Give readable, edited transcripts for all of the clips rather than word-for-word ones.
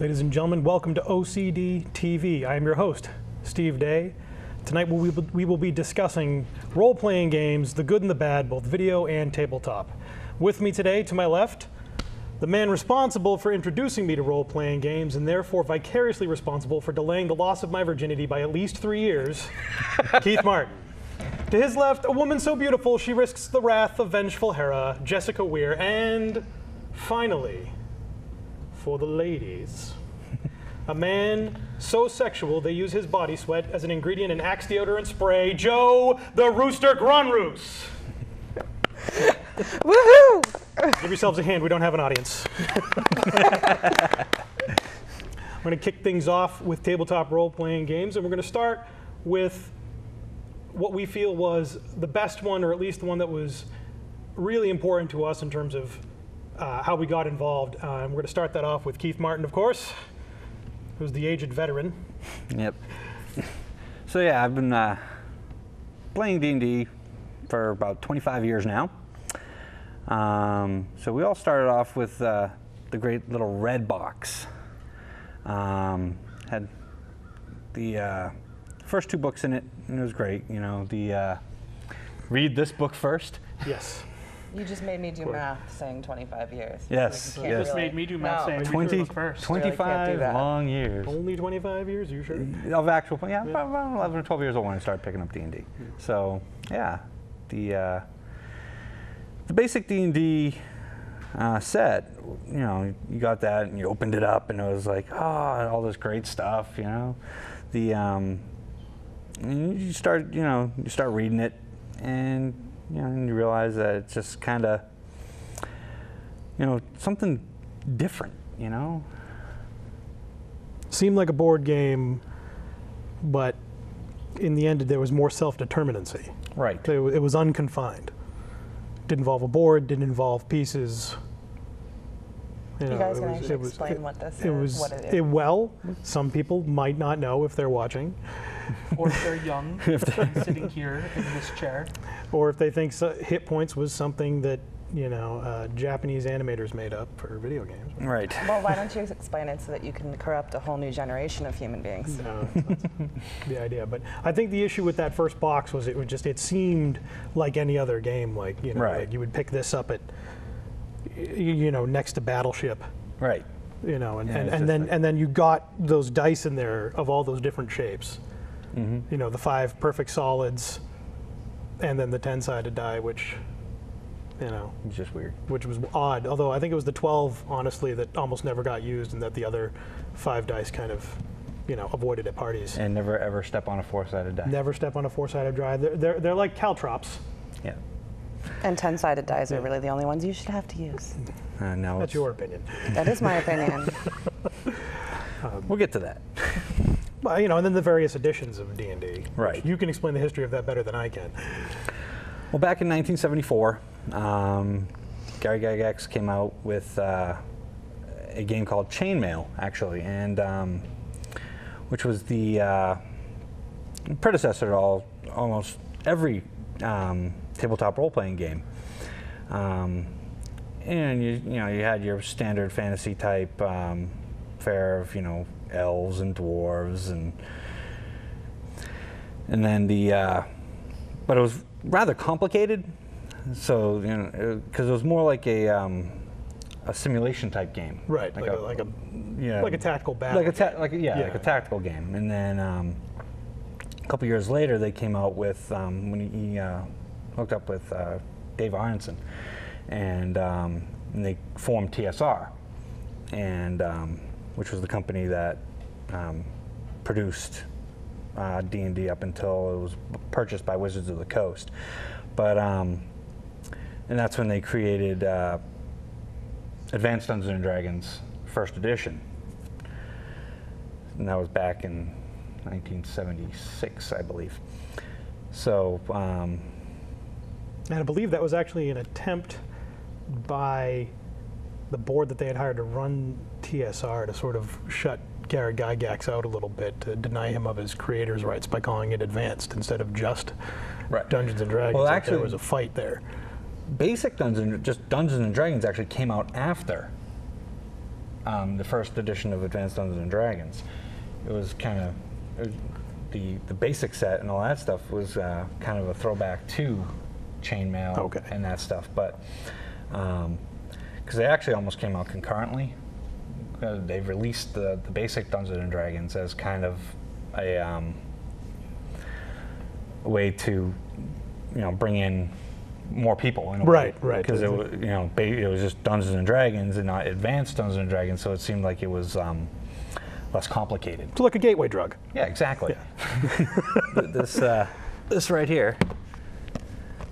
Ladies and gentlemen, welcome to OCDTV. I am your host, Steve Day. Tonight we will be discussing role-playing games, the good and the bad, both video and tabletop. With me today, to my left, the man responsible for introducing me to role-playing games and therefore vicariously responsible for delaying the loss of my virginity by at least 3 years, Keith Martin. To his left, a woman so beautiful she risks the wrath of vengeful Hera, Jessica Weir, and finally, for the ladies, a man so sexual they use his body sweat as an ingredient in Axe deodorant spray, Joe the Rooster Grunroos. Woohoo! Give yourselves a hand, we don't have an audience. I'm going to kick things off with tabletop role-playing games, and we're going to start with what we feel was the best one, or at least the one that was really important to us in terms of how we got involved. And we're going to start that off with Keith Martin, of course, who's the aged veteran. Yep. So yeah, I've been playing D&D for about 25 years now. So we all started off with the great little red box. Had the first 2 books in it, and it was great. You know, the read this book first. Yes. You just made me do math saying 25 years. Yes. You Yes. can't Just made me do math saying 20, first. 25 that. long years. Only 25 years, you sure? Of actual, yeah, about 11 or 12 years old when I started picking up D&D. So yeah, the basic D&D set, you know, you got that and you opened it up and it was like, oh, all this great stuff, you know. The and you start reading it, and you know, and you realize that it's just kind of, you know, something different, you know. Seemed like a board game, but in the end there was more self-determinacy. Right. It was unconfined. Didn't involve a board, didn't involve pieces. You guys can actually explain what this is, what it is. Well, some people might not know if they're watching. Or if they're young and sitting here in this chair. Or if they think hit points was something that, you know, Japanese animators made up for video games. Right. Well, why don't you explain it so that you can corrupt a whole new generation of human beings? No, that's the idea. But I think the issue with that first box was it seemed like any other game. Like, you know, Right. like you would pick this up at, you know, next to Battleship. Right. You know, Yeah, and then you got those dice in there of all those different shapes. Mm-hmm. You know, the 5 perfect solids, and then the 10-sided die, which, you know, It's just weird. which was odd. Although I think it was the 12, honestly, that almost never got used, and that the other 5 dice kind of, you know, avoided at parties. And never ever step on a 4-sided die. Never step on a 4-sided die. They're like caltrops. Yeah. And 10-sided dice are really the only ones you should have to use. No, That's your opinion. That is my opinion. We'll get to that. Well, you know, and then the various editions of D&D. Right. You can explain the history of that better than I can. Well, back in 1974, Gary Gygax came out with a game called Chainmail, actually, and which was the predecessor to almost every tabletop role-playing game. And you had your standard fantasy type fare of, you know, elves and dwarves, and then but it was rather complicated. So, you know, because it was more like a simulation type game. Right. Like a tactical battle. Like a tactical game. And then a couple years later, they came out with when he hooked up with Dave Aronson, and they formed TSR, and which was the company that produced D&D up until it was purchased by Wizards of the Coast. But and that's when they created Advanced Dungeons & Dragons First Edition, and that was back in 1976, I believe. So, and I believe that was actually an attempt by the board that they had hired to run TSR to sort of shut Gary Gygax out a little bit, to deny him of his creator's rights by calling it Advanced instead of just Dungeons and Dragons. Well, like actually, there was a fight there. Basic Dungeons and Dragons actually came out after the first edition of Advanced Dungeons and Dragons. It was kind of the basic set and all that stuff was kind of a throwback to chainmail and that stuff, but because they actually almost came out concurrently. They released the basic Dungeons and Dragons as kind of a way to, bring in more people. In a way. Right. Because it was, it was just Dungeons and Dragons and not Advanced Dungeons and Dragons, so it seemed like it was less complicated. So like a gateway drug. Yeah, exactly. Yeah. This right here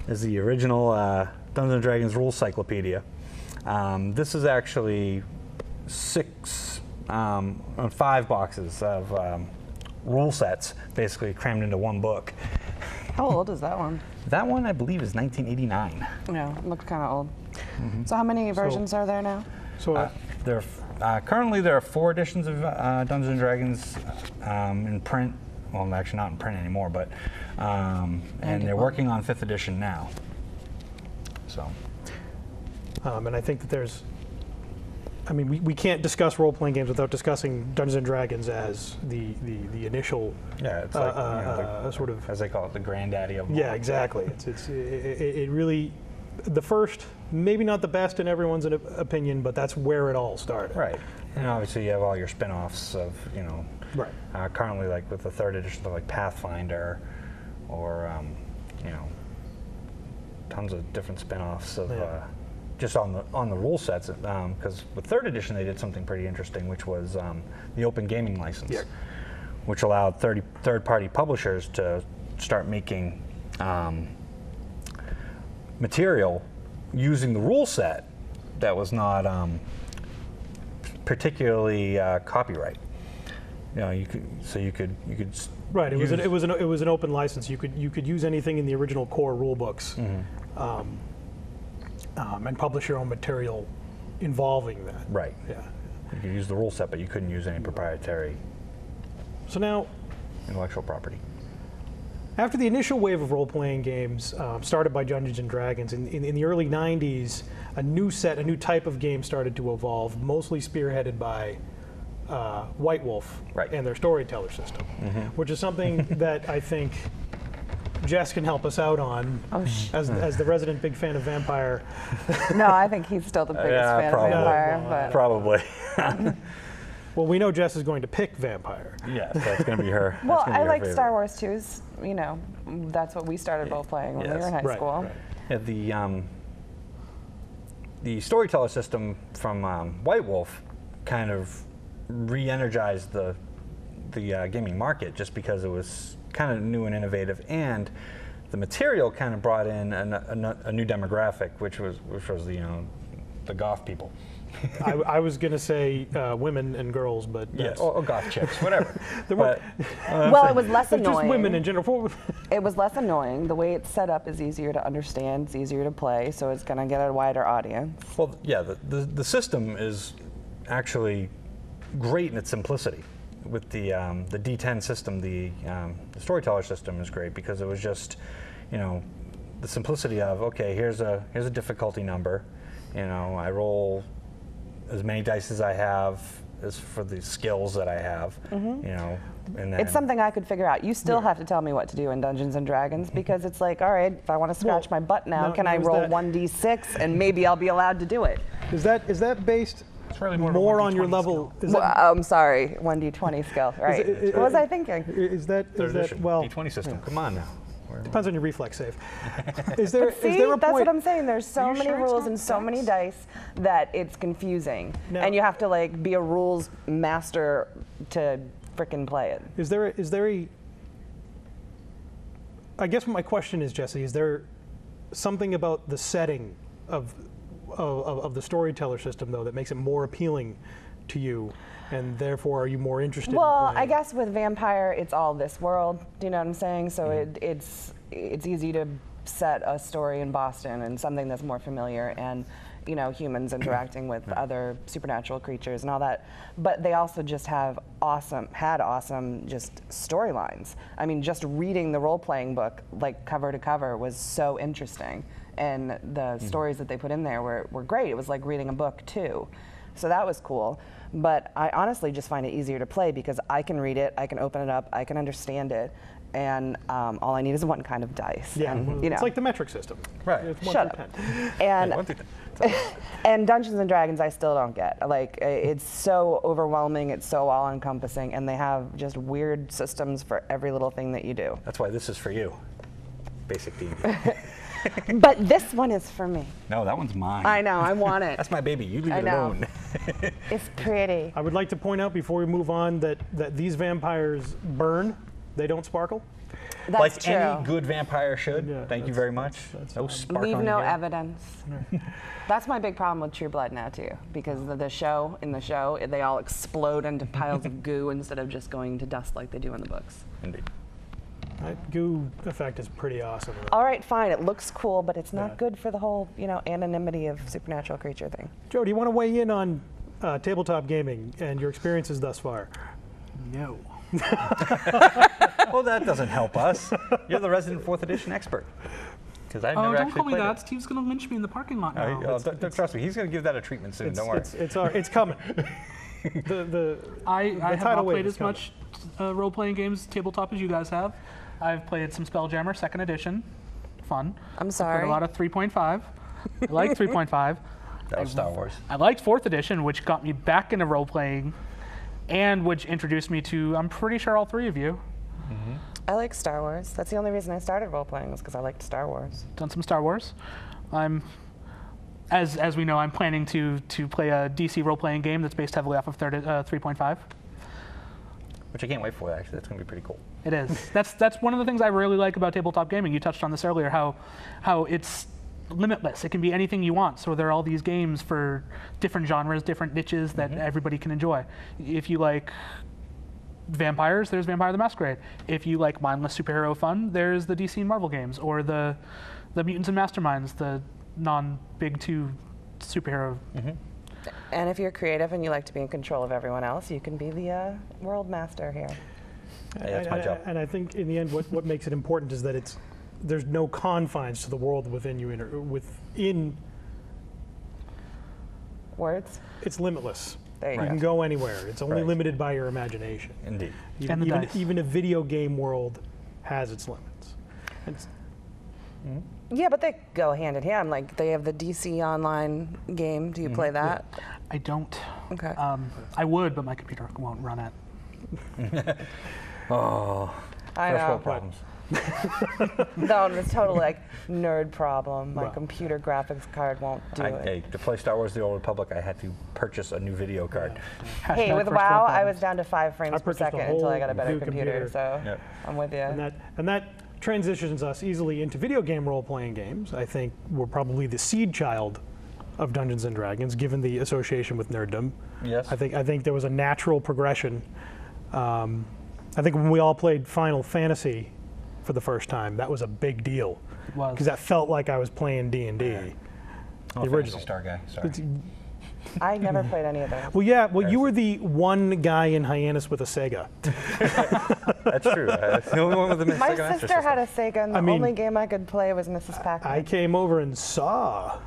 is the original Dungeons and Dragons Rules Cyclopedia. This is actually 5 boxes of rule sets, basically crammed into one book. How old is that one? That one, I believe, is 1989. Yeah, it looks kind of old. Mm-hmm. So how many versions are there now? So currently there are 4 editions of Dungeons and Dragons in print. Well, actually not in print anymore, but and they're working on 5th edition now. So. And I think that there's, we can't discuss role-playing games without discussing Dungeons and Dragons as the initial. Yeah, it's like sort of, as they call it, the granddaddy of them. Yeah, exactly. It really, the first, maybe not the best in everyone's opinion, but that's where it all started. Right. And obviously you have all your spin-offs of, right. Currently, like with the 3rd edition of like Pathfinder, or tons of different spin-offs of. Yeah. Just on the rule sets, because with 3rd edition they did something pretty interesting, which was the open gaming license, which allowed third-party publishers to start making material using the rule set that was not particularly copyright. You could. Right. It was an open license. You could use anything in the original core rule books. Mm-hmm. And publish your own material involving that. Right. Yeah. You could use the rule set, but you couldn't use any proprietary. So now, intellectual property. After the initial wave of role-playing games started by Dungeons and Dragons, in the early 90s, a new type of game started to evolve, mostly spearheaded by White Wolf and their storyteller system, which is something that I think Jess can help us out on as the resident big fan of Vampire. No, I think he's still the biggest fan of Vampire. But. Probably. Well, we know Jess is going to pick Vampire. Yes, that's going to be her. Well, I like Star Wars too. That's what we started both playing when we were in high school. Right. Yeah, the storyteller system from White Wolf kind of re-energized the gaming market, just because it was kind of new and innovative, and the material kind of brought in a new demographic, which was the goth people. I was going to say women and girls, but yes, or goth chicks, whatever. Well, it was less annoying. Just women in general. It was less annoying. The way it's set up is easier to understand, it's easier to play, so it's going to get a wider audience. Well, yeah, the system is actually great in its simplicity. With the D10 system, the storyteller system is great because it was just, the simplicity of, okay, here's a difficulty number, I roll as many dice as I have as for the skills that I have, and then it's something I could figure out. You still have to tell me what to do in Dungeons and Dragons, because it's like, all right, if I want to scratch my butt now, can I roll 1d6 and maybe I'll be allowed to do it? Is that based? It's really more on your level. I'm sorry, 1d20 skill. Right. What was I thinking? Is that well? D20 system. Come on now. Depends on your reflex save. Is there a that's point? what I'm saying. There's so many rules and so many dice that it's confusing, and you have to be a rules master to frickin' play it. Is there a? I guess what my question is, Jesse, is there something about the setting of the storyteller system, though, that makes it more appealing to you, and therefore are you more interested in playing? I guess with Vampire, it's all this world, do you know what I'm saying? So it's easy to set a story in Boston and something that's more familiar, and humans interacting with other supernatural creatures and all that. But they also just had awesome just storylines. I mean, just reading the role-playing book, cover to cover, was so interesting. And the stories that they put in there were great. It was like reading a book too. So that was cool. But I honestly just find it easier to play because I can read it, I can open it up, I can understand it, and all I need is one kind of dice. Yeah, and, you know. it's like the metric system. Right. It's 1 Shut through up. 10. And, One through 10. and Dungeons and Dragons I still don't get. Like, it's so overwhelming, it's so all-encompassing, and they have just weird systems for every little thing that you do. That's why this is for you. Basic D&D. But this one is for me. No, that one's mine. I know, I want it. That's my baby. You leave I it know. alone. It's pretty. I would like to point out before we move on that these vampires burn. They don't sparkle. That's Like true. any good vampire should. Yeah, Thank you very much. No spark Leave on no you here. evidence. That's my big problem with True Blood now too, because in the show, they all explode into piles of goo instead of just going to dust like they do in the books. Indeed. That goo effect is pretty awesome. All right, fine, it looks cool, but it's not Yeah. good for the whole, anonymity of supernatural creature thing. Joe, do you want to weigh in on tabletop gaming and your experiences thus far? No. Well, that doesn't help us. You're the resident 4th edition expert. Because I've Oh, never don't actually call me played that. it. Steve's going to lynch me in the parking lot now. Don't trust me. He's going to give that a treatment soon. Don't worry. It's coming. I have tidal not wave played is as much role-playing games tabletop as you guys have. I've played some Spelljammer 2nd edition. Fun. I'm Played sorry. a lot of 3.5. I like 3.5. That was Star Wars. I liked 4th edition, which got me back into role-playing and which introduced me to, I'm pretty sure, all 3 of you. I like Star Wars. That's the only reason I started role-playing was because I liked Star Wars. Done some Star Wars. As we know, I'm planning to play a DC role-playing game that's based heavily off of 3.5. Which I can't wait for, actually. That's going to be pretty cool. It is. That's one of the things I really like about tabletop gaming. You touched on this earlier, how it's limitless. It can be anything you want. So there are all these games for different genres, different niches that everybody can enjoy. If you like vampires, there's Vampire the Masquerade. If you like mindless superhero fun, there's the DC and Marvel games, or the Mutants and Masterminds, the non-big 2 superhero. And if you're creative and you like to be in control of everyone else, you can be the world master here. Hey, that's my job. And I think in the end, what makes it important is that there's no confines to the world within you. Within Words? it's limitless. There you You go. can go anywhere. It's only Right. limited by your imagination. Indeed. And the dice. Even a video game world has its limits. And it's- Yeah, but they go hand in hand. Like they have the DC online game. Do you play that? I don't. Okay. I would, but my computer won't run it. Oh, I first know. world problems. No, it's totally like nerd problem. My Well. computer graphics card won't do it. Hey, to play Star Wars: The Old Republic, I had to purchase a new video card. Hey, Hashtag with first WoW, world I was problems. down to 5 frames per purchased a second until I got a whole better new computer. computer. So Yep. I'm with you. And that transitions us easily into video game role-playing games. I think we're probably the seed child of Dungeons and Dragons, given the association with nerddom. Yes. I think there was a natural progression. I think when we all played Final Fantasy for the first time, that was a big deal It was. because that felt like I was playing D&D. I'm a the Phantasy original. Star guy. Sorry. I never played any of those. Well, yeah. Well, you were the one guy in Hyannis with a Sega. That's true. The only one with the My Sega Master sister had System. a Sega, and the I mean- only game I could play was Mrs. Pac-Man. I came over and saw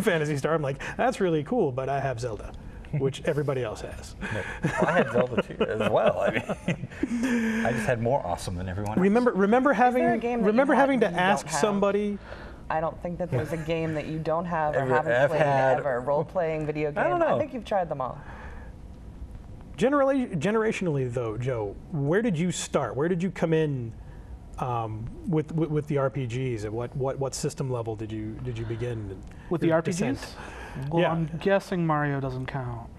Phantasy Star. I'm like, that's really cool, but I have Zelda, which everybody else has. Well, I had Zelda too, as well. I mean, I just had more awesome than everyone else. Remember having there a game that you have having to that you don't ask have? somebody. I don't think that there's a game that you don't have or I've haven't played had- ever. Role-playing video game. I don't know. think you've tried them all. Generationally, though, Joe, where did you start? Where did you come in with the RPGs? At what system level did you begin? With the your RPGs? descent? Well, Yeah. I'm guessing Mario doesn't count.